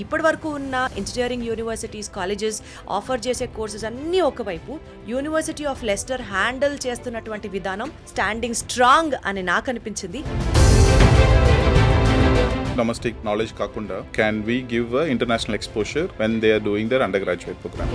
ఇప్పటి వరకు ఉన్న ఇంజనీరింగ్ యూనివర్సిటీస్, కాలేజెస్ ఆఫర్ చేసే కోర్సెస్ అన్నీ ఒకవైపు, యూనివర్సిటీ ఆఫ్ లెస్టర్ హ్యాండిల్ చేస్తున్నటువంటి విధానం స్టాండింగ్ స్ట్రాంగ్ అని నాకు అనిపించింది. Domestic knowledge కాకుండా can we give a international exposure when they are doing their undergraduate program?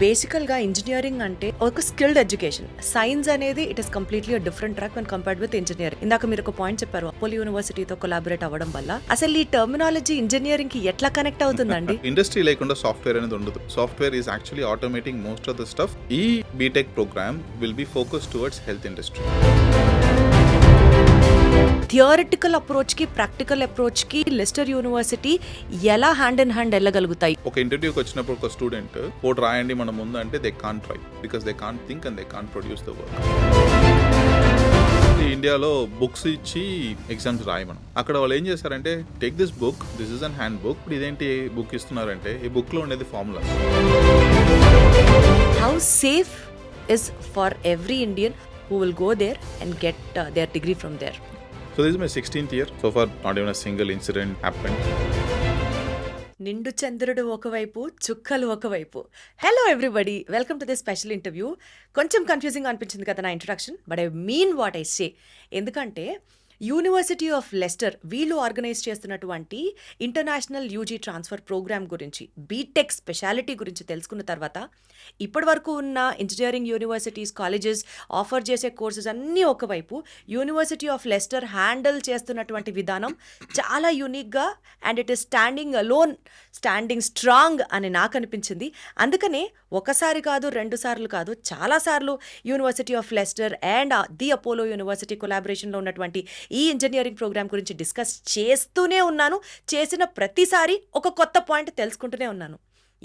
బేసికల్గా ఇంజనీరింగ్ అంటే ఒక స్కిల్డ్ ఎడ్యుకేషన్. సైన్స్ అనేది it is completely different track when compared with engineering. ఇందాక మీరు ఒక పాయింట్ చెప్పారు, అపోలో యూనివర్సిటీతో కొలాబరేట్ అవ్వడం వల్ల. అసలు ఈ టర్మినాలజీ ఇంజనీరింగ్ కి ఎట్లా కనెక్ట్ అవుతుందండి? ఇండస్ట్రీ లేకుండా సాఫ్ట్వేర్ అనేది ఉండదు. Software is actually automating most of the stuff. ఈ BTech program will be focus towards health industry. Theoretical approach కి, ప్రాక్టికల్ అప్రోచ్ కి లెస్టర్ యూనివర్సిటీ ఎలా హ్యాండ్ ఇన్ హ్యాండ్ వెళ్ళగలుగుతాయి? ఒక ఇంటర్వ్యూకి వచ్చినప్పుడు ఒక స్టూడెంట్ ఓటు రాయండి మన ముందు అంటే they can't try because they can't think and they can't produce the work. ఇండియాలో బుక్స్ ఇచ్చి ఎగ్జామ్స్ రాయి మనం. అక్కడ వాళ్ళు ఏం చేస్తారంటే take this book, this is an hand book. ఇదేంటి బుక్ ఇస్తున్నారంటే ఈ బుక్ లో ఉండేది formula. How safe is for every Indian who will go there and get their degree from there? So this is my 16th year. So far not even a single incident happened. నిండు చంద్రుడు ఒకవైపు, చుక్కలు ఒకవైపు. Hello everybody, welcome to this special interview. కొంచెం confusing అనిపించింది కదా నా introduction, but I mean what I say. ఎందుకంటే యూనివర్సిటీ ఆఫ్ లెస్టర్ వీళ్ళు ఆర్గనైజ్ చేస్తున్నటువంటి ఇంటర్నేషనల్ యూజీ ట్రాన్స్ఫర్ ప్రోగ్రామ్ గురించి, బీటెక్ స్పెషాలిటీ గురించి తెలుసుకున్న తర్వాత ఇప్పటి వరకు ఉన్న ఇంజనీరింగ్ యూనివర్సిటీస్, కాలేజెస్ ఆఫర్ చేసే కోర్సెస్ అన్నీ ఒకవైపు, యూనివర్సిటీ ఆఫ్ లెస్టర్ హ్యాండిల్ చేస్తున్నటువంటి విధానం చాలా యూనిక్గా and it is standing alone, standing strong అని నాకు అనిపించింది. అందుకనే ఒకసారి కాదు, 2 సార్లు కాదు, చాలాసార్లు university of Leicester and the Apollo university కొలాబరేషన్లో ఉన్నటువంటి ఈ ఇంజనీరింగ్ ప్రోగ్రామ్ గురించి డిస్కస్ చేస్తూనే ఉన్నాను. చేసిన ప్రతిసారి ఒక కొత్త పాయింట్ తెలుసుకుంటూనే ఉన్నాను.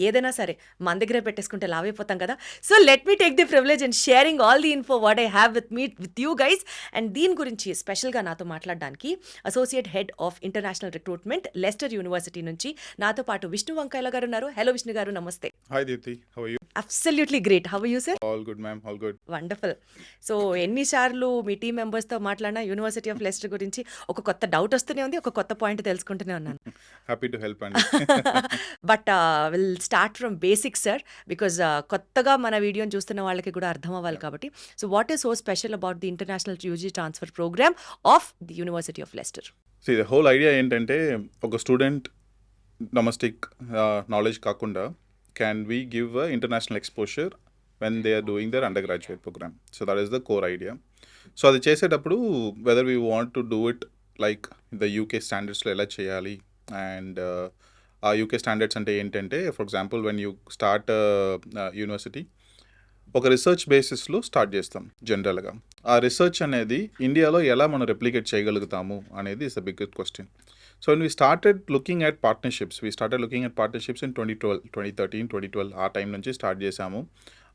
ఏదైనా సరే మన దగ్గరే పెట్టేసుకుంటే లావ్ అయిపోతాం కదా. So let me take the privilege and sharing all the info what I have with you guys. And దీని గురించి స్పెషల్గా నాతో మాట్లాడడానికి associate head of international recruitment Lester university నుంచి నాతో పాటు విష్ణు వంకాయల గారు ఉన్నారు. హలో విష్ణు గారు, నమస్తే. Hi Deepthi, how are you? Absolutely great. How are you sir? All good ma'am, all good. Wonderful. So ఎన్నిసార్లు మీ టీం మెంబర్స్తో మాట్లాడినా యూనివర్సిటీ ఆఫ్ లెస్టర్ గురించి ఒక కొత్త డౌట్ వస్తూనే ఉంది, ఒక కొత్త పాయింట్ తెలుసుకుంటూనే ఉన్నాను. Happy to help అండి. But will start from basics sir, because కొత్తగా మన వీడియోని చూస్తున్న వాళ్ళకి కూడా అర్థం అవ్వాలి కాబట్టి. So what is so special about the international UG transfer program of the university of Leicester? See, the whole idea ఏంటంటే ఒక స్టూడెంట్ డొమెస్టిక్ నాలెడ్జ్ కాకుండా can we give a international exposure when they are doing their undergraduate program? So that is the core idea. So అది చేసేటప్పుడు whether we want to do it like the UK standardsలో ఎలా చేయాలి and ఆ UK standards అంటే ఏంటంటే for example when you start university ఒక research బేసిస్లో start చేస్తాం జనరల్గా. ఆ రీసెర్చ్ అనేది ఇండియాలో ఎలా మనం రెప్లికేట్ చేయగలుగుతాము అనేది is the biggest question. So when we started looking at partnerships in 2012, 2013, 2012 ఆ టైం నుంచి స్టార్ట్ చేసాము.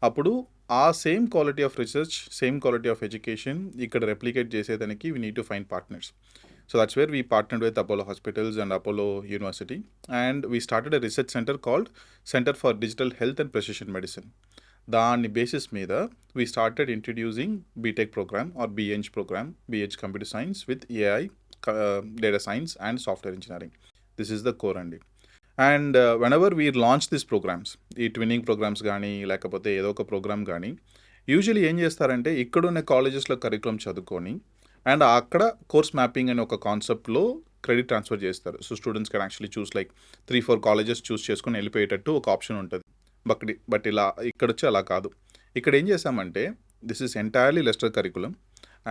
అప్పుడు ఆ same quality of research, same quality of education ఇక్కడ రెప్లికేట్ చేసేదానికి we need to find partners. So that's where we partnered with Apollo Hospitals and Apollo University and we started a research center called Center for Digital Health and Precision Medicine. దాని basis మీద we started introducing BTech program or BEng program, BH Computer Science with AI, data science and software engineering. This is the core అండి. And whenever we launch this programs, ఈ twinning programs కానీ లేకపోతే ఏదో ఒక programme కానీ usually ఏం చేస్తారంటే ఇక్కడున్న కాలేజెస్లో కరికులం చదువుకొని అండ్ అక్కడ కోర్స్ మ్యాపింగ్ అనే ఒక కాన్సెప్ట్లో క్రెడిట్ ట్రాన్స్ఫర్ చేస్తారు. So students can actually choose like 3-4 colleges choose చేసుకొని వెళ్ళిపోయేటట్టు ఒక ఆప్షన్ ఉంటుంది. బట్ ఇలా ఇక్కడ వచ్చి అలా కాదు. ఇక్కడ ఏం చేసామంటే this is entirely Leicester curriculum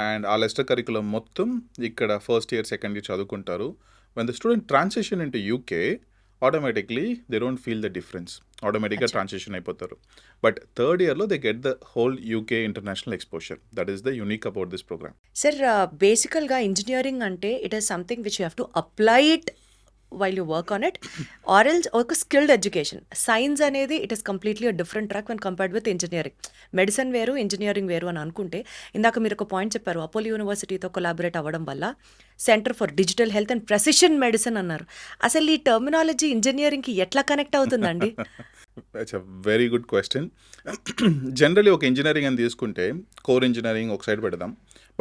and ఆ లెస్టర్ కరికులం మొత్తం ఇక్కడ ఫస్ట్ ఇయర్, సెకండ్ ఇయర్ చదువుకుంటారు. When the student transition into UK automatically they don't feel the difference, ఆటోమేటిక్గా ట్రాన్సిషన్ అయిపోతారు. బట్ థర్డ్ ఇయర్లో they get the whole UK international exposure. That is the unique about this program. Sir బేసికల్గా engineering అంటే it is something which you have to apply it while you work on it or else ఒక skilled education. Science అనేది it is completely different track when compared with engineering. Medicine వేరు, engineering వేరు అని అనుకుంటే, ఇందాక మీరు ఒక పాయింట్ చెప్పారు, అపోలో యూనివర్సిటీతో కొలాబరేట్ అవ్వడం వల్ల centre for digital health and precision medicine అన్నారు. అసలు ఈ టర్మినాలజీ ఇంజనీరింగ్కి ఎట్లా కనెక్ట్ అవుతుందండి? It's a very good question. Generally ఒక ఇంజనీరింగ్ అని తీసుకుంటే కోర్ ఇంజనీరింగ్ ఒక సైడ్ పెడదాం,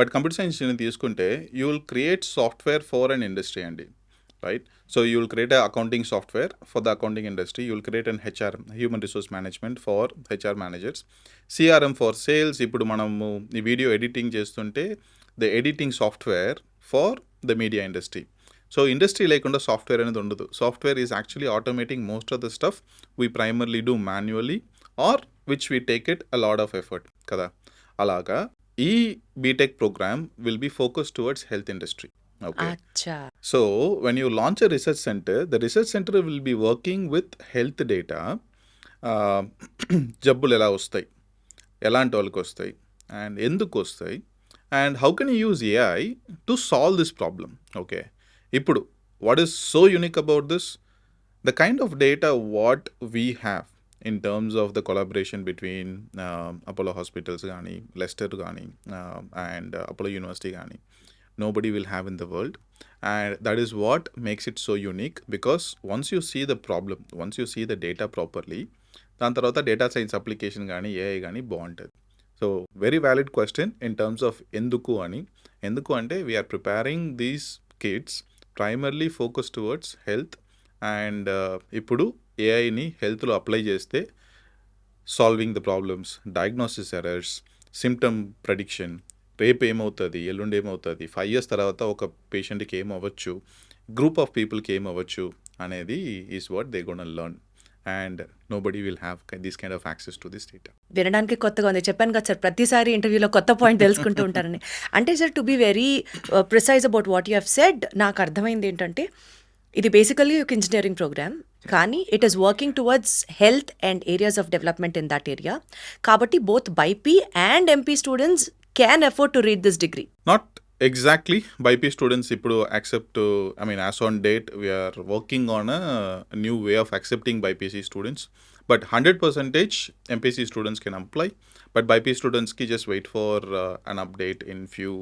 బట్ కంప్యూటర్ సైన్స్ ఇంజనీరింగ్ తీసుకుంటే you will create software for and industry అండి. right? So you'll create an accounting software for the accounting industry. You'll create an HRM, human resource management for HR managers. CRM for sales. ఇప్పుడు మనము ఈ video editing చేస్తుంటే the editing software for the media industry. So industry లేకుండా software అనేది ఉండదు. Software is actually automating most of the stuff we primarily do manually or which we take it a lot of effort కదా. అలాగా ఈ BTech program will be focus towards health industry. Okay. అచ్చా. So when you launch a research center, the research center will be working with health data. జబ్బులు ఎలా వస్తాయి, ఎలాంటి వాళ్ళకి వస్తాయి, అండ్ ఎందుకు వస్తాయి, and how can you use AI to solve this problem. Okay, ఇప్పుడు what is so unique about this, the kind of data what we have in terms of the collaboration between Apollo Hospitals gaani, Leicester gaani, and Apollo University gaani, nobody will have in the world. And that is what makes it so unique, because once you see the problem, once you see the data properly, దాని తర్వాత data science application కానీ AI కానీ బాగుంటుంది. So very valid question in terms of ఎందుకు అని. ఎందుకు అంటే we are preparing these kids primarily focus towards health. And ఇప్పుడు ఏఐని హెల్త్లో అప్లై చేస్తే solving the problems, diagnosis errors, symptom prediction, రేపు ఏమవుతుంది, ఎల్లుండి ఏమవుతుంది, 5 years తర్వాత ఒక పేషెంట్కి ఏమవ్వచ్చు, గ్రూప్ ఆఫ్ పీపుల్కి ఏమవ్వచ్చు అనేది is what they gonna learn. And nobody will have this kind of access to this data. వినడానికి కొత్తగా ఉంది. చెప్పాను కదా సార్, ప్రతిసారి ఇంటర్వ్యూలో కొత్త పాయింట్ తెలుసుకుంటూ ఉంటారని. అంటే sir, to be very precise about what you have said, నాకు అర్థమైంది ఏంటంటే ఇది బేసికలీ ఒక ఇంజనీరింగ్ ప్రోగ్రామ్, కానీ it is working towards health and areas of development in that area. కాబట్టి both BiP and MP students can afford to read this degree. Not exactly BiP students ఇప్పుడు accept, I mean as on date we're working on a new way of accepting BiPC students. But 100% MPC students can apply. But BiP స్టూడెంట్స్కి just wait for an update in few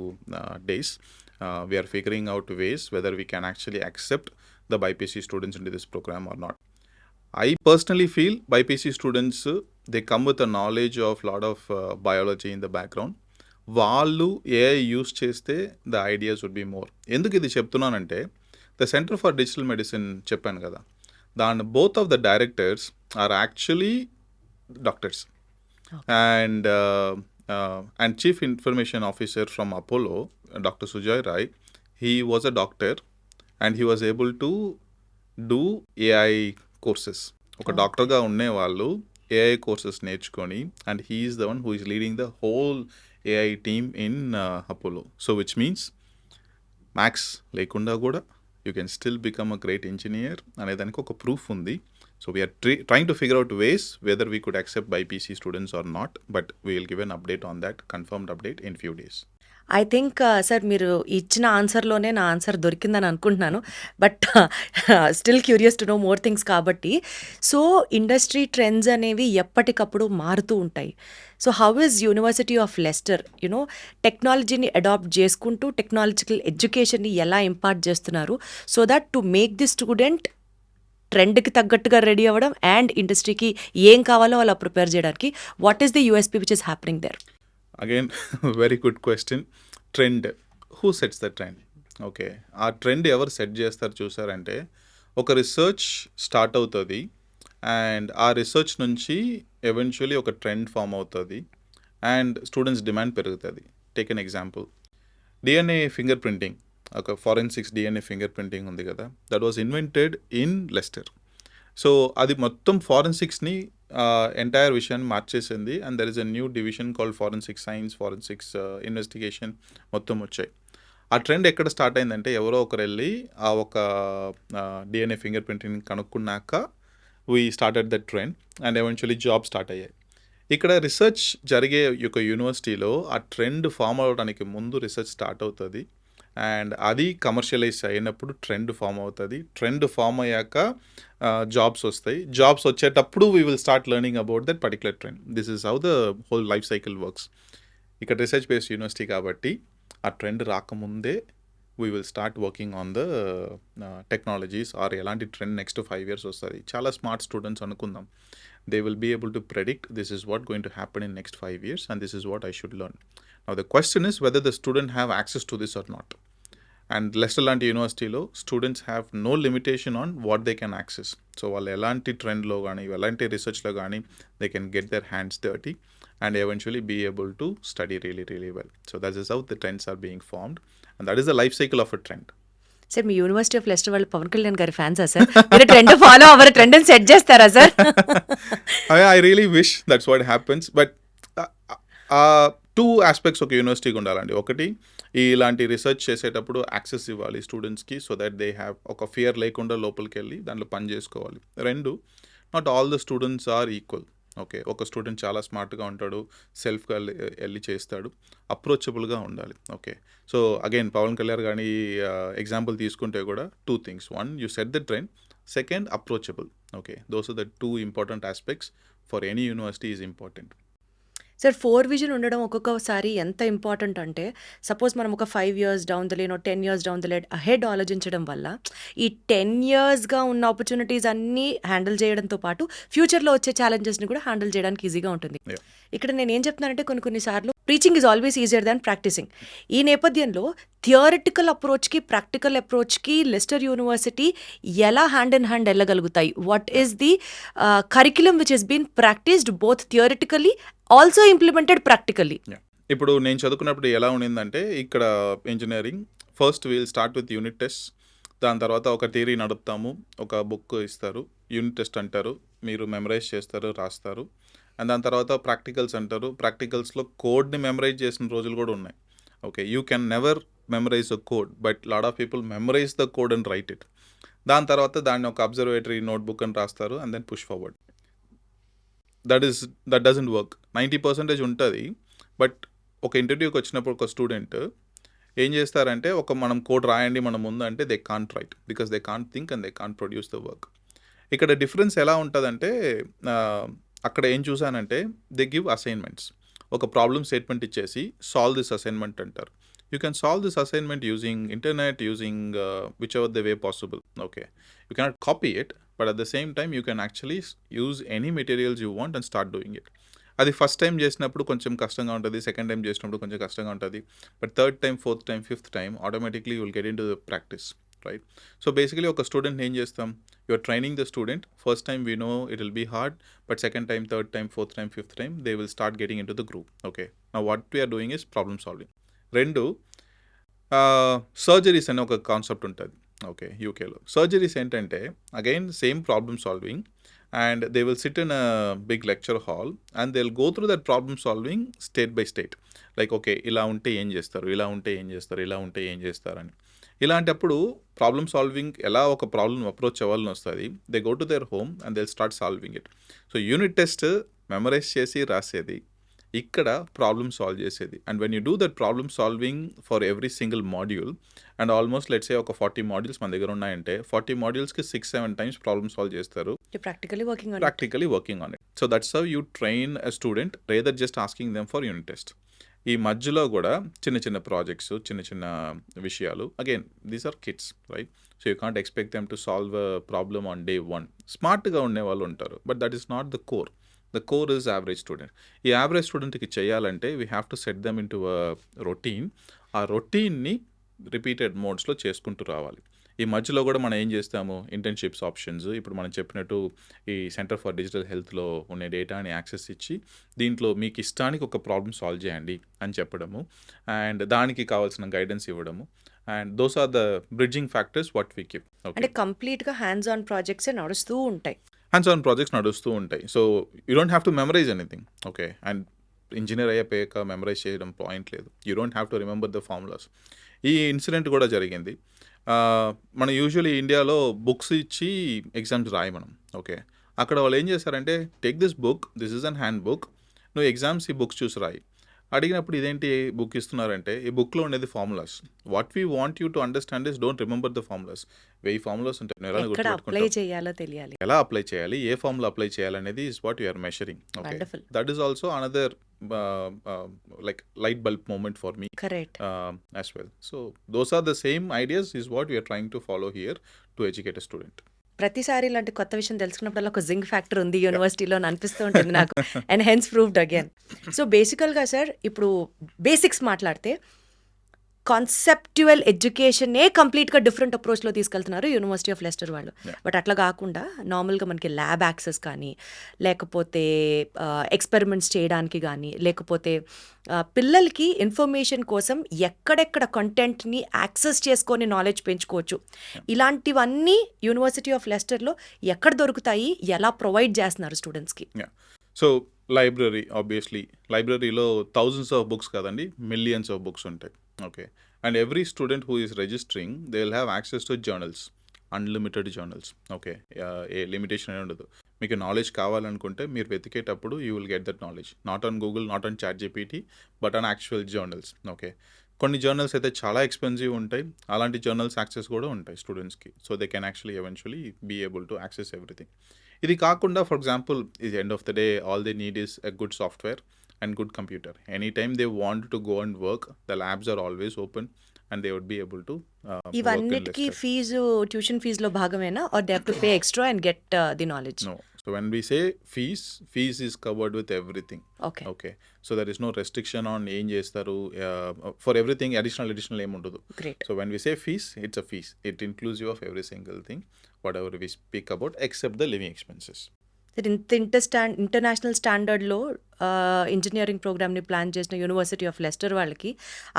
days. We are figuring out ways whether we can actually accept the BIPC students into this program or not. I personally feel BIPC students, they come with a knowledge of lot of biology in the background. వాళ్ళు AI use చేస్తే the ideas would be more. ఎందుకు ఇది చెప్తున్నానంటే, the centre for digital medicine చెప్పాను కదా, దాని both of the directors are actually doctors. And chief information officer from Apollo, Dr. Sujay Rai, he was a doctor and he was able to do AI courses. ఒక డాక్టర్గా ఉండే వాళ్ళు AI courses నేర్చుకొని, and he is the one who is leading the whole AI team in Apollo. So which means maths లేకుండా కూడా you can still become a great engineer అనేదానికి ఒక proof ఉంది. So we are trying to figure out ways whether we could accept BIPC students or not, but we will give an update on that, confirmed update in few days. I think sir మీరు ఇచ్చిన ఆన్సర్లోనే నా answer దొరికిందని అనుకుంటున్నాను. But still curious to know more things కాబట్టి. So industry trends అనేవి ఎప్పటికప్పుడు మారుతూ ఉంటాయి. So how is university of Leicester టెక్నాలజీని అడాప్ట్ చేసుకుంటూ టెక్నాలజికల్ ఎడ్యుకేషన్ని ఎలా ఇంపార్ట్ చేస్తున్నారు, so that to make the student ట్రెండ్కి తగ్గట్టుగా రెడీ అవ్వడం అండ్ ఇండస్ట్రీకి ఏం కావాలో అలా ప్రిపేర్ చేయడానికి, what is the USP which is happening there? Again, very good question. Trend. Who sets the trend? Okay, ఆ ట్రెండ్ ఎవరు సెట్ చేస్తారు చూసారంటే, ఒక రీసెర్చ్ స్టార్ట్ అవుతుంది అండ్ ఆ రీసెర్చ్ నుంచి ఎవెన్చువలీ ఒక ట్రెండ్ ఫామ్ అవుతుంది అండ్ స్టూడెంట్స్ డిమాండ్ పెరుగుతుంది. Take an example, DNA fingerprinting, ఒక ఫారెన్సిక్స్ డిఎన్ఏ ఫింగర్ ప్రింటింగ్ ఉంది కదా, that was invented in Leicester. So అది మొత్తం ఫారెన్సిక్స్ని ఎంటైర్ విషయాన్ని మార్చేసింది. And there is a new division called forensic science, forensics investigation మొత్తం వచ్చాయి. ఆ ట్రెండ్ ఎక్కడ స్టార్ట్ అయిందంటే, ఎవరో ఒకరు వెళ్ళి ఆ ఒక డిఎన్ఏ ఫింగర్ ప్రింటింగ్ కనుక్కున్నాక we started that trend and eventually job start అయ్యాయి. ఇక్కడ రీసెర్చ్ జరిగే యొక్క యూనివర్సిటీలో ఆ ట్రెండ్ ఫామ్ అవడానికి ముందు రీసెర్చ్ స్టార్ట్ అవుతుంది అండ్ అది కమర్షియలైజ్ అయినప్పుడు ట్రెండ్ ఫామ్ అవుతుంది. ట్రెండ్ ఫామ్ అయ్యాక జాబ్స్ వస్తాయి. జాబ్స్ వచ్చేటప్పుడు we will start learning about that particular trend. This is how the whole life cycle works. ఇక్కడ రీసెర్చ్ బేస్డ్ యూనివర్సిటీ కాబట్టి ఆ ట్రెండ్ రాకముందే we will start working on the technologies or ఎలాంటి trend next 5 years వస్తుంది. చాలా smart students అనుకుందాం, they will be able to predict this is what going to happen in next 5 years and this is what I should learn. Now the question is whether the student have access to this or not. And Leicester లాంటి యూనివర్సిటీలో students have no limitation on what they can access. So వాళ్ళు ఎలాంటి ట్రెండ్లో కానీ ఎలాంటి రీసెర్చ్లో కానీ they can get their hands dirty and eventually be able to study really, really well. So that is how the trends are being formed, and that is the life cycle of a trend. Sir me university of Lester వాళ్ళు పవన్ కళ్యాణ్ గారి ఫ్యాన్సా sir? మీరు trend follow అవ్వరు, trend set చేస్తారా sir? I really wish that's what happens, but two aspects ఒక యూనివర్సిటీకి ఉండాలండి. ఒకటి, ఇలాంటి రీసెర్చ్ చేసేటప్పుడు యాక్సెస్ ఇవ్వాలి స్టూడెంట్స్కి, సో దట్ దే హ్యావ్ ఒక ఫియర్ లేకుండా లోపలికి వెళ్ళి దాంట్లో పని చేసుకోవాలి. రెండు, not all the students are equal. Okay, ఒక స్టూడెంట్ చాలా స్మార్ట్గా ఉంటాడు, సెల్ఫ్గా వెళ్ళి చేస్తాడు, అప్రోచబుల్గా ఉండాలి. Okay, so again Pawan Kalyan కానీ ఎగ్జాంపుల్ తీసుకుంటే కూడా two things. One, you set the trend. Second, approachable. Okay, those are the two important aspects for any university is important. Sir 4 vision ఉండడం ఒక్కొక్కసారి ఎంత ఇంపార్టెంట్ అంటే, సపోజ్ మనం ఒక 5 years down the lane, 10 years down the lane ahead ఆలోచించడం వల్ల ఈ 10 yearsగా ఉన్న ఆపర్చునిటీస్ అన్నీ హ్యాండిల్ చేయడంతో పాటు ఫ్యూచర్లో వచ్చే ఛాలెంజెస్ని కూడా హ్యాండిల్ చేయడానికి ఈజీగా ఉంటుంది. Yeah. ఇక్కడ నేను ఏం చెప్తున్నానంటే, కొన్నిసార్లు preaching is always easier than practising. ఈ నేపథ్యంలో థియరిటికల్ అప్రోచ్కి ప్రాక్టికల్ అప్రోచ్కి లెస్టర్ యూనివర్సిటీ ఎలా హ్యాండ్ ఇన్ హ్యాండ్ వెళ్ళగలుగుతాయి? What is the curriculum which has been practised both theoretically also implemented practically? ఇప్పుడు నేను చదువుకున్నప్పుడు ఎలా ఉండిందంటే, ఇక్కడ engineering first we'll start with unit test, దాని తర్వాత ఒక థియరీ నడుపుతాము, ఒక బుక్ ఇస్తారు, యూనిట్ టెస్ట్ అంటారు, మీరు మెమరైజ్ చేస్తారు, రాస్తారు. అండ్ దాని తర్వాత ప్రాక్టికల్స్ అంటారు, ప్రాక్టికల్స్లో కోడ్ని మెమరైజ్ చేసిన రోజులు కూడా ఉన్నాయి. Okay, you can never memorise a code, but lot of people memorise the code and write it. దాని తర్వాత దాన్ని ఒక అబ్జర్వేటరీ నోట్బుక్ అని రాస్తారు, and then push forward. That doesn't work. 90% ఉంటుంది, బట్ ఒక ఇంటర్వ్యూకి వచ్చినప్పుడు ఒక స్టూడెంట్ ఏం చేస్తారంటే, మనం కోడ్ రాయండి మన ముందు అంటే they can't right, because they can't think and they can't produce the work. ఇక్కడ డిఫరెన్స్ ఎలా ఉంటుందంటే, అక్కడ ఏం చూసానంటే, దే గివ్ అసైన్మెంట్స్. ఒక ప్రాబ్లమ్ స్టేట్మెంట్ ఇచ్చేసి సాల్వ్ దిస్ అసైన్మెంట్ అంటారు. You can solve this assignment using internet, using which ever the way possible. Okay, you cannot copy it, but at the same time you can actually use any materials you want and start doing it. అది first time చేసినప్పుడు కొంచెం కష్టంగా ఉంటుంది, second time చేసినప్పుడు కొంచెం కష్టంగా ఉంటుంది, but third time, fourth time, fifth time automatically you will get in to the practice, right? So basically ఒక స్టూడెంట్ ఏం చేస్తాం, you are training the student. First time we know it will be hard, but second time, third time, fourth time, fifth time they will start getting in to the group. Okay, now what we are doing is problem solving. రెండు, surgeries అనే ఒక concept ఉంటుంది. Okay, యూకేలో surgeries ఏంటంటే again same problem solving, and they will sit in a big lecture hall and they'll go through that problem solving state by state, like okay, ఇలా ఉంటే ఏం చేస్తారు, ఇలా ఉంటే ఏం చేస్తారు, ఇలా ఉంటే ఏం చేస్తారని. ఇలాంటప్పుడు ప్రాబ్లమ్ సాల్వింగ్ ఎలా ఒక ప్రాబ్లమ్ అప్రోచ్ అవ్వాలని వస్తుంది. They go to their home and they start solving it. So unit test memorise చేసి రాసేది, ఇక్కడ ప్రాబ్లమ్ సాల్వ్ చేసేది. And when you do that problem solving for every single module, and almost let's say ఒక 40 modules మన దగ్గర ఉన్నాయంటే 40 మాడ్యూల్స్కి 6-7 times problem solve చేస్తారు, practically working on it. So that's how you train a student rather just asking them for unit test. ఈ మధ్యలో కూడా చిన్న చిన్న ప్రాజెక్ట్స్, చిన్న చిన్న విషయాలు, again these are kids, right? So you can't expect them to solve a problem on day 1. స్మార్ట్గా ఉండే వాళ్ళు ఉంటారు, but that is not the core. The core is average student. ఈ యావరేజ్ స్టూడెంట్కి చేయాలంటే we have to set them into a routine. ఆ రొటీన్ని repeated మోడ్స్లో చేసుకుంటూ రావాలి. ఈ మధ్యలో కూడా మనం ఏం చేస్తాము, ఇంటర్న్షిప్స్ ఆప్షన్స్, ఇప్పుడు మనం చెప్పినట్టు ఈ సెంటర్ ఫర్ డిజిటల్ హెల్త్లో ఉండే డేటాని యాక్సెస్ ఇచ్చి దీంట్లో మీకు ఇష్టానికి ఒక ప్రాబ్లమ్ సాల్వ్ చేయండి అని చెప్పడము, అండ్ దానికి కావాల్సిన గైడెన్స్ ఇవ్వడము, and those are the bridging factors what we give. అంటే కంప్లీట్గా హ్యాండ్స్ ఆన్ ప్రాజెక్ట్స్ నడుస్తూ ఉంటాయి. So you don't have to memorise anything. Okay, and engineer అయ్యాక మెమరైజ్ చేయడం పాయింట్ లేదు. You don't have to remember the formulas. ఈ incident కూడా జరిగింది. మనం యూజువల్లీ ఇండియాలో బుక్స్ ఇచ్చి ఎగ్జామ్స్ రాయి మనం. ఓకే, అక్కడ వాళ్ళు ఏం చేశారంటే, take this book, this is an handbook, నువ్వు ఎగ్జామ్స్ ఈ బుక్స్ చూసి రాయి. అడిగినప్పుడు ఇదేంటి బుక్ ఇస్తున్నారంటే, ఈ బుక్లో ఉండేది formulas. What we want you to understand is don't remember the formulas. 1000 formulas ఉంటాయి, ఎలా అప్లై చేయాలి, ఏ ఫార్ములా అప్లై చేయాలనేది is what you are measuring. Okay, that is also another like light bulb moment for me. Correct. As well. So those are the same ideas is what we are trying to follow here to educate a student. ప్రతిసారి ఇలాంటి కొత్త విషయం తెలుసుకున్నప్పుడల్లా ఒక zinc factor ఉంది యూనివర్సిటీలో అని అనిపిస్తూ ఉంటుంది నాకు. And hence proved again. So బేసికల్గా సార్, ఇప్పుడు బేసిక్స్ మాట్లాడితే కాన్సెప్చువల్ ఎడ్యుకేషనే కంప్లీట్గా డిఫరెంట్ అప్రోచ్లో తీసుకెళ్తున్నారు యూనివర్సిటీ ఆఫ్ లెస్టర్ వాళ్ళు. Yeah. బట్ అట్లా కాకుండా నార్మల్గా మనకి ల్యాబ్ యాక్సెస్ కానీ, లేకపోతే ఎక్స్పెరిమెంట్స్ చేయడానికి కానీ, లేకపోతే పిల్లలకి ఇన్ఫర్మేషన్ కోసం ఎక్కడెక్కడ కంటెంట్ని యాక్సెస్ చేసుకొని నాలెడ్జ్ పెంచుకోవచ్చు. ఇలాంటివన్నీ యూనివర్సిటీ ఆఫ్ లెస్టర్లో ఎక్కడ దొరుకుతాయి, ఎలా ప్రొవైడ్ చేస్తున్నారు స్టూడెంట్స్కి? సో లైబ్రరీ, ఆబ్వియస్లీ లైబ్రరీలో థౌజండ్స్ ఆఫ్ బుక్స్ కాదండి, మిలియన్స్ ఆఫ్ బుక్స్ ఉంటాయి. Okay, and every student who is registering they will have access to journals, unlimited journals. Okay, ఏ లిమిటేషన్ అనేది ఉండదు. మీకు నాలెడ్జ్ కావాలనుకుంటే మీరు వెతికేటప్పుడు you will get that knowledge, not on Google, not on ChatGPT, but on actual journals. Okay, కొన్ని journals అయితే చాలా ఎక్స్పెన్సివ్ ఉంటాయి, అలాంటి జర్నల్స్ యాక్సెస్ కూడా ఉంటాయి స్టూడెంట్స్కి. So they can actually eventually be able to access everything. ఇది కాకుండా ఫర్ ఎగ్జాంపుల్ ఇది end of the day all they need is a good software and good computer. Any time they want to go and work, the labs are always open and they would be able to ఇవన్నిటికీ fee tuition ఫీజులో భాగమేనా, or they have to pay extra and get the knowledge? No. So when we say fees is covered with everything. Okay. Okay. So there is no restriction on ఏం చేస్తారు, for everything additional ఏం ఉండదు. Great. So when we say fees, it's a fees. It includes you of every single thing, whatever we speak about, except the living expenses. ఇంత international స్టాండర్డ్లో engineering ప్రోగ్రామ్ని plan చేసిన university of Lester వాళ్ళకి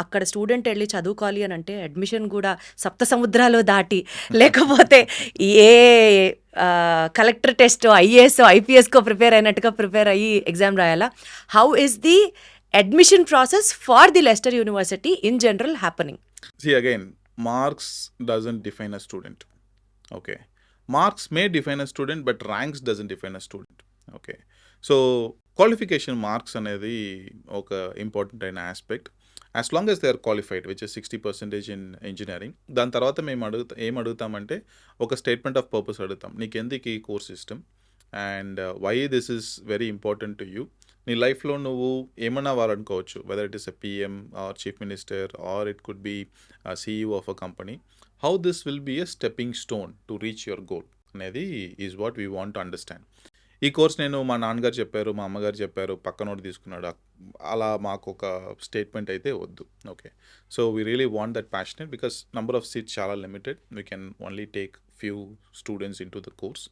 అక్కడ student వెళ్ళి చదువుకోవాలి అని అంటే admission కూడా సప్త సముద్రాలు దాటి, లేకపోతే ఏ కలెక్టర్ టెస్ట్ ఐఏఎస్ ఐపీఎస్కో ప్రిపేర్ అయినట్టుగా ప్రిపేర్ అయ్యి ఎగ్జామ్ రాయాలా? How is the admission process for the Leicester university in general happening? See again, marks doesn't define a student. Okay. Marks may define a student, but ranks doesn't define a student. Okay. So qualification marks అనేది ఒక important అయిన aspect. As long as they are qualified, which is 60% in engineering, దాని తర్వాత మేము ఏం అడుగుతామంటే ఒక statement of purpose అడుగుతాం. నీకు ఎందుకు ఈ కోర్స్ ఇష్టం and why this is very important to you. నీ లైఫ్లో నువ్వు ఏమన్నా వారనుకోవచ్చు, whether it is a PM or chief minister or it could be CEO of a company. How this will be a stepping stone to reach your goal అనేది is what we want to understand. ఈ course నేను మా నాన్నగారు చెప్పారు, మా అమ్మగారు చెప్పారు, పక్కనోడు తీసుకున్నాడు, అలా మాకు ఒక స్టేట్మెంట్ అయితే వద్దు. Okay, so we really want that passionate because number of seats చాలా limited. We can only take few students in to the course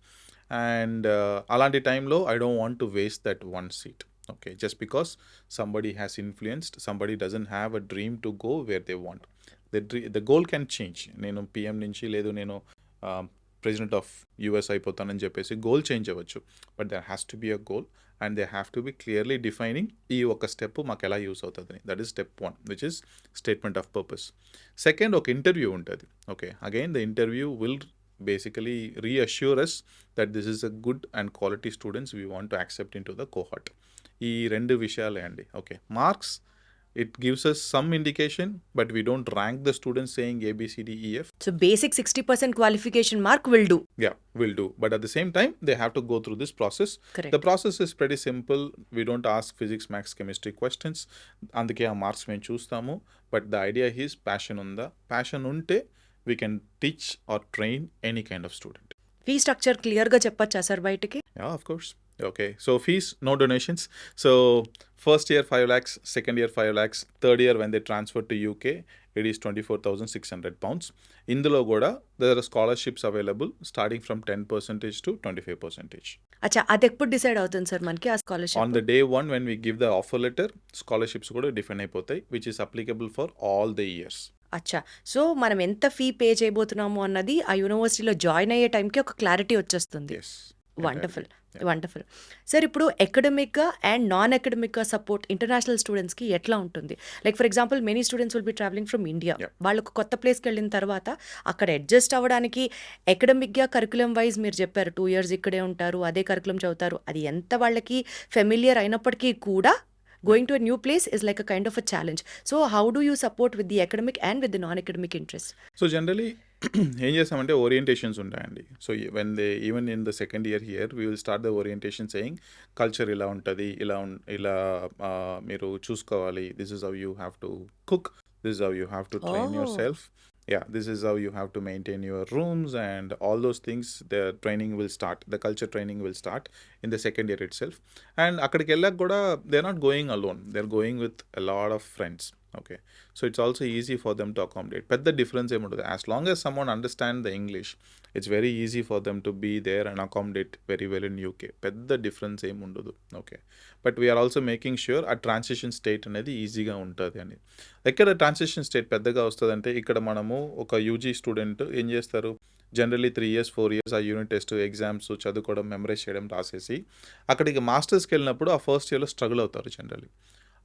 and అలాంటి టైంలో I don't want to waste that one seat. Okay, just because somebody has influenced, somebody doesn't have a dream to go where they want. The goal can change. నేను PM నుంచి లేదు నేను president of US అయిపోతానని చెప్పేసి goal change అవ్వచ్చు, but there has to be a goal and they have to be clearly defining ఈ ఒక step మాకు ఎలా యూస్ అవుతుందని. That is step 1, which is statement of purpose. Second, ఒక ఇంటర్వ్యూ ఉంటుంది. Okay, again the interview will basically reassure us that this is a good and quality students we want to accept into the cohort. ఈ రెండు విషయాలే అండి. Okay, marks it gives us some indication, but we don't rank the students saying A, B, C, D, E, F. So basic 60% qualification mark will do. Yeah, will do. But at the same time, they have to go through this process. Correct. The process is pretty simple. We don't ask physics, maths, chemistry questions. అందుకే ఆ marks మేము చూస్తాము. But the idea is passion ఉందా, passion ఉంటే we can teach or train any kind of student. Fee structure క్లియర్గా చెప్పచ్చా sir బయటికి? Yeah, of course. Okay, so fees, no donations. So first year 5 lakhs, second year 5 lakhs, third year when they transfer to UK, it is 24,600 pounds. ఇందులో కూడా there are scholarships available starting from 10% to 25%. అచ్చా, అది ఎప్పుడు decide అవుతుంది sir మనకి ఆ scholarship? On the day one when we give the offer letter, scholarships కూడా define అయిపోతాయి, which is applicable for all the years. అచ్చా, సో మనం ఎంత ఫీ పే చేయబోతున్నాము అన్నది ఆ యూనివర్సిటీలో జాయిన్ అయ్యే టైంకి ఒక క్లారిటీ వచ్చేస్తుంది. Yes. Wonderful, wonderful. సార్, ఇప్పుడు అకాడమిక్గా అండ్ నాన్ అకాడమిక్గా సపోర్ట్ ఇంటర్నేషనల్ స్టూడెంట్స్కి ఎట్లా ఉంటుంది? Like for example many students will be travelling from India. వాళ్ళకు కొత్త ప్లేస్కి వెళ్ళిన తర్వాత అక్కడ అడ్జస్ట్ అవ్వడానికి అకాడమిక్గా కరికులం వైజ్ మీరు చెప్పారు 2 years ఇక్కడే ఉంటారు, అదే కరికులం చదువుతారు. అది ఎంత వాళ్ళకి ఫెమిలియర్ అయినప్పటికీ కూడా going to a new place is like a kind of a challenge. So how do you support with the academic and with the non-academic interests? So generally ఏం చేస్తామంటే ఓరియంటేషన్స్ ఉంటాయండి. So when they even in the second year here we will start the orientation saying culture ఇలా ఉంటుంది, ఇలా మీరు చూసుకోవాలి, this is how you have to cook, this is how you have to train your self, yeah, this is how you have to maintain your rooms and all those things. The training will start, the culture training will start in the second year itself. And akkadiki ellak kuda they're not going alone, they're going with a lot of friends. Okay. So it's also easy for them to accommodate. పెద్ద difference ఏముండదు. As long as someone understand the English, it's very easy for them to be there and accommodate very well in UK. పెద్ద difference ఏమి ఉండదు. Okay. But we are also making sure ఆ transition state అనేది ఈజీగా ఉంటది అని. ఎక్కడ ట్రాన్సిషన్ స్టేట్ పెద్దగా వస్తదంటే, ఇక్కడ మనము ఒక యూజీ స్టూడెంట్ ఏం చేస్తారు, జనరల్లీ 3 ఇయర్స్, 4 ఇయర్స్ ఆ యూనిట్ టెస్ట్, ఎగ్జామ్స్ చదువుకోవడం, మెమరైజ్ చేయడం, రాసేసి అక్కడికి మాస్టర్స్‌కెళ్ళినప్పుడు ఆ ఫస్ట్ ఇయర్‌లో స్ట్రగుల్ అవుతారు జనరల్లీ.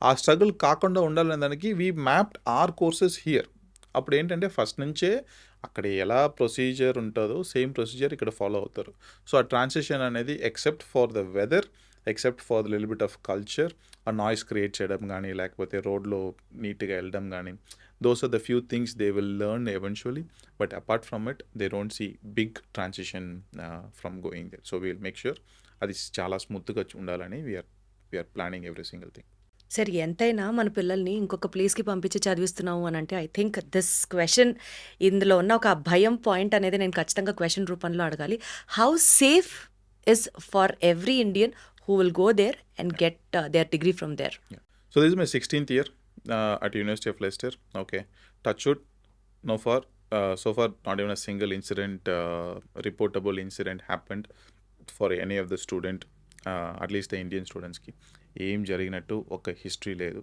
ఆ స్ట్రగుల్ కాకుండా ఉండాలనే దానికి we mapped our courses here. అప్పుడు ఏంటంటే ఫస్ట్ నుంచే అక్కడ ఎలా ప్రొసీజర్ ఉంటుందో సేమ్ ప్రొసీజర్ ఇక్కడ ఫాలో అవుతారు. సో ఆ ట్రాన్సిషన్ అనేది except for the weather, except for the little bit of culture, ఆ నాయిస్ క్రియేట్ చేయడం కానీ, లేకపోతే రోడ్లో నీట్గా వెళ్ళడం కానీ, those are the few things they will learn eventually. But apart from it they don't see big transition from going there. So wheel make sure అది చాలా స్మూత్గా ఉండాలని we are planning every single thing. సరే, ఎంతైనా మన పిల్లల్ని ఇంకొక ప్లేస్‌కి పంపించి చదివిస్తున్నాము అనంటే, ఐ థింక్ దిస్ క్వెషన్, ఇందులో ఉన్న ఒక భయం పాయింట్ అనేది నేను ఖచ్చితంగా క్వెషన్ రూపంలో అడగాలి. How safe is for every Indian who will go there and get their degree from there? Yeah. So this is my 16th year at University of Leicester. Okay. Touch wood, so far not even a single incident, reportable incident happened for any of the student, at least the Indian students కి ఏం జరిగినట్టు ఒక history లేదు.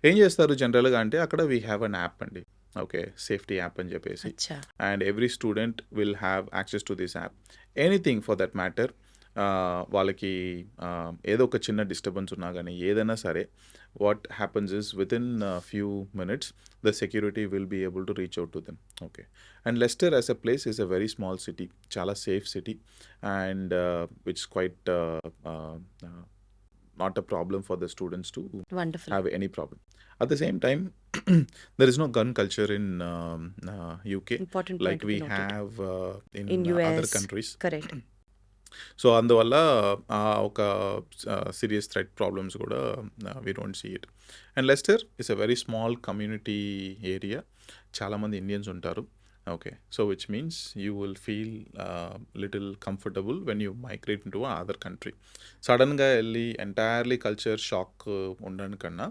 ఏం చేస్తారు జనరల్గా అంటే, అక్కడ వీ హ్యావ్ అన్ యాప్ అండి. ఓకే, సేఫ్టీ యాప్ అని చెప్పేసి, అచ్చా. And every student will have access to this app. Anything for that matter, వాళ్ళకి ఏదో ఒక చిన్న డిస్టర్బెన్స్ ఉన్నా కానీ ఏదైనా సరే, what happens is within few minutes the security will be able to reach out to them. Okay. And Leicester as a place is a very small city, చాలా safe city, and which quiet not a problem for the students to wonderful. have any problem. At the same time, there is no gun culture in UK important like point we noted. have in in other US. countries. Correct. So అందువల్ల ఒక serious threat problems కూడా we don't see it. And Leicester is a very small community area, చాలామంది Indians ఉంటారు. Okay. So which means you will feel little comfortable when you migrate into other country. సడన్గా వెళ్ళి entirely culture shock ఉండడం కన్నా,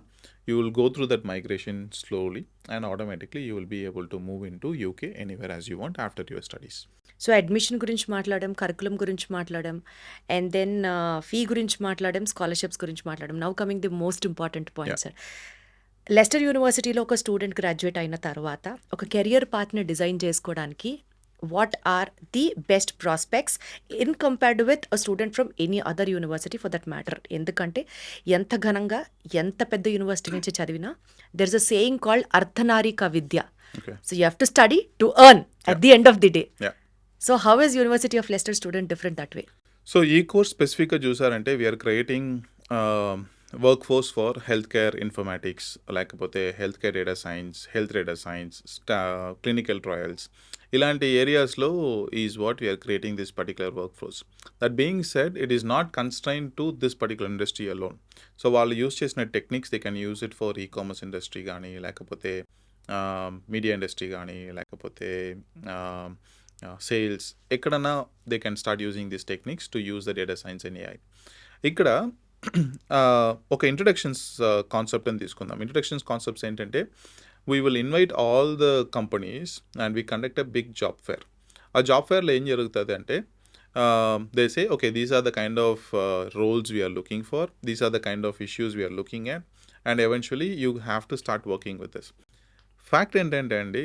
you will go through that migration slowly and automatically you will be able to move into UK anywhere as you want after your studies. So admission గురించి మాట్లాడాం, curriculum గురించి మాట్లాడాం, and then fee గురించి మాట్లాడాం, scholarships గురించి మాట్లాడాం. Now coming the most important point, Yeah. Sir. Leicester యూనివర్సిటీలో ఒక స్టూడెంట్ గ్రాడ్యుయేట్ అయిన తర్వాత ఒక కెరియర్ పాత్ని డిజైన్ చేసుకోవడానికి what are the best prospects in compared with a student from any other university for that matter? ఎందుకంటే ఎంత ఘనంగా, ఎంత పెద్ద యూనివర్సిటీ నుంచి చదివినా there is a saying called అర్ధనారీక విద్య. Okay. So you have to study to earn at the end of the day. Yeah. So how is university of Leicester student different that way? So ఈ course స్పెసిఫిక్గా చూసారంటే, we are creating workforce for health care informatics, లేకపోతే health care data science, health data science, clinical trials, ఇలాంటి ఏరియాస్లో is what we are creating this particular workforce. That being said, it is not constrain to this particular industry alone. So వాళ్ళు use చేసిన techniques they can use it for e-commerce industry కానీ, లేకపోతే media industry కానీ, లేకపోతే sales, ఎక్కడన్నా they can start using this techniques to use the data science and AI. ఇక్కడ ఒక introductions concept అని తీసుకుందాం. ఇంట్రడక్షన్స్ కాన్సెప్ట్స్ ఏంటంటే, we will invite all the companies and we conduct a big job fair. ఆ job ఫేర్లో ఏం జరుగుతుంది అంటే, they say okay, these are the kind of roles we are looking for, these are the kind of issues we are looking at, and eventually you have to start working with this. Fact ఏంటంటే అండి,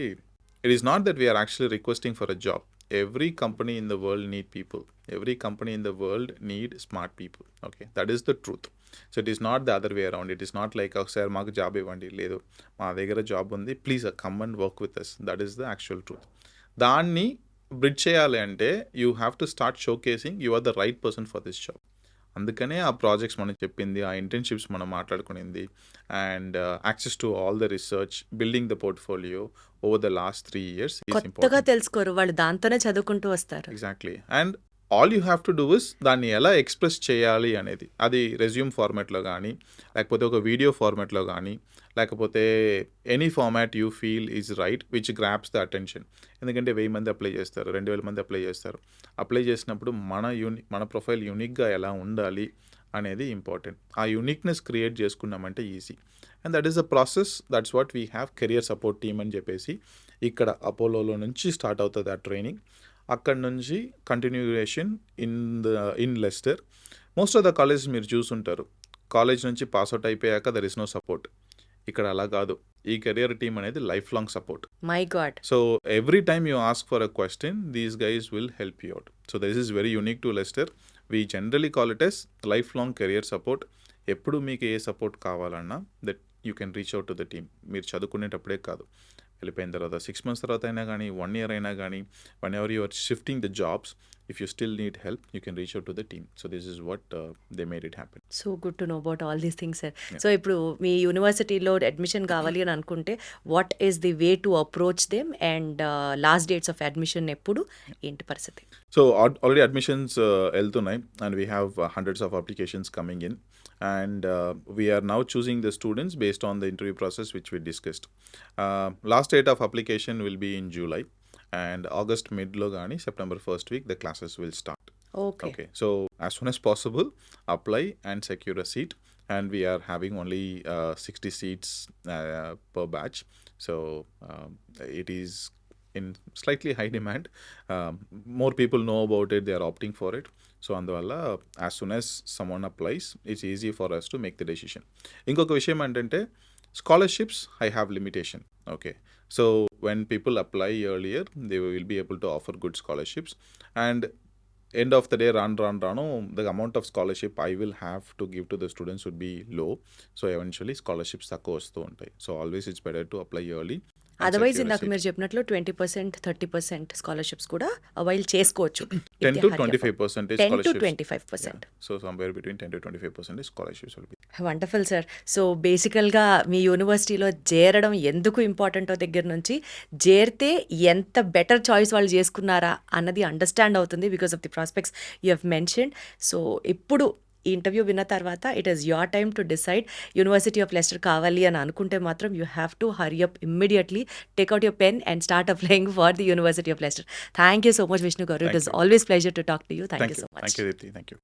it is not that we are actually requesting for a job. Every company in the world need people. Every company in the world need smart people. Okay, that is the truth. So it is not the other way around. It is not like, oh sir, maaku job ivandi, ledu ma దగ్గర job ఉంది, please come and work with us. That is the actual truth. దాన్ని bridge చేయాలి అంటే you have to start showcasing you are the right person for this job. అందుకనే ఆ projects మనం చెప్పింది, ఆ ఇంటర్న్షిప్స్ మనం మాట్లాడుకునింది, and access to all the research, building the portfolio over the last 3 years is కొత్తగా important. తెలుసుకోరు, వాళ్ళు దాంతోనే చదువుకుంటూ వస్తారు. Exactly. And all you have to do is దాన్ని ఎలా ఎక్స్ప్రెస్ చేయాలి అనేది, అది రెజ్యూమ్ ఫార్మాట్లో కానీ, లేకపోతే ఒక వీడియో ఫార్మాట్లో కానీ, లేకపోతే any format you feel is right which grasp the attention. ఎందుకంటే 1000 మంది అప్లై చేస్తారు, 2000 మంది అప్లై చేస్తారు. అప్లై చేసినప్పుడు మన ప్రొఫైల్ యూనిక్గా ఎలా ఉండాలి అనేది ఇంపార్టెంట్. ఆ యూనిక్నెస్ క్రియేట్ చేసుకున్నామంటే easy. And that is the process. That's what we have career support team అని చెప్పేసి ఇక్కడ అపోలోలో నుంచి స్టార్ట్ అవుతుంది ఆ ట్రైనింగ్. అక్కడ నుంచి continuation in Lester. Most of the colleges మీరు చూసుంటారు, కాలేజ్ నుంచి పాస్అవుట్ అయిపోయాక దర్ ఇస్ నో సపోర్ట్. ఇక్కడ అలా కాదు. ఈ కెరియర్ టీమ్ అనేది life long support. My God. So every time you ask for a question, these guys will help you out. So this is very unique to Leicester. We generally call it as lifelong career support. ఎప్పుడు మీకు ఏ support కావాలన్నా that you can reach out to the team. మీరు చదువుకునేటప్పుడే కాదు, వెళ్ళిపోయిన తర్వాత 6 months తర్వాత అయినా కానీ, 1 year అయినా కానీ, whenever you are shifting the jobs, if you still need help you can reach out to the team. So this is what they made it happen. So good to know about all these things sir. So ఇప్పుడు మీ యూనివర్సిటీలో admission కావాలి అని అనుకుంటే what is the way to approach them and last dates of admission ఎప్పుడు, ఏంటి పరిస్థితి? So already admissions వెళ్తున్నాయి and we have hundreds of applications coming in. And we are now choosing the students based on the interview process which we discussed. Last date of application will be in July, and August mid-lo gaani September first week the classes will start. Okay. So as soon as possible apply and secure a seat, and we are having only 60 seats per batch. So it is in slightly high demand. More people know about it, they are opting for it. So అందువల్ల as soon as someone applies it's easy for us to make the decision. ఇంకొక విషయం ఏంటంటే scholarships I have limitation. Okay, so when people apply earlier they will be able to offer good scholarships. And end of the day రాను the amount of scholarship I will have to give to the students would be low. So eventually scholarships తక్కువ వస్తూ ఉంటాయి. So always it's better to apply early. Otherwise ఇందాక మీరు చెప్పినట్లు 20%, 30% scholarships కూడా avail చేసుకోవచ్చు. 10 to 25% is 10 to scholarships. 25%. So somewhere between 10 to 25% is scholarships will be. Wonderful sir. So బేసికల్గా మీ యూనివర్సిటీలో చేరడం ఎందుకు ఇంపార్టెంటో దగ్గర నుంచి చేరితే ఎంత బెటర్ చాయిస్ వాళ్ళు చేసుకున్నారా అన్నది అండర్స్టాండ్ అవుతుంది because of the prospects you have mentioned. So ఇప్పుడు ఈ ఇంటర్వ్యూ విన్న తర్వాత it is your time to decide. University of Leicester కావాలి అని అనుకుంటే మాత్రం you have to hurry up immediately, take out your pen and start applying for the university of Leicester. Thank you so much Vishnu గారు. It is always pleasure to talk to you. Thank you so much. Thank you, Dipti. Thank you.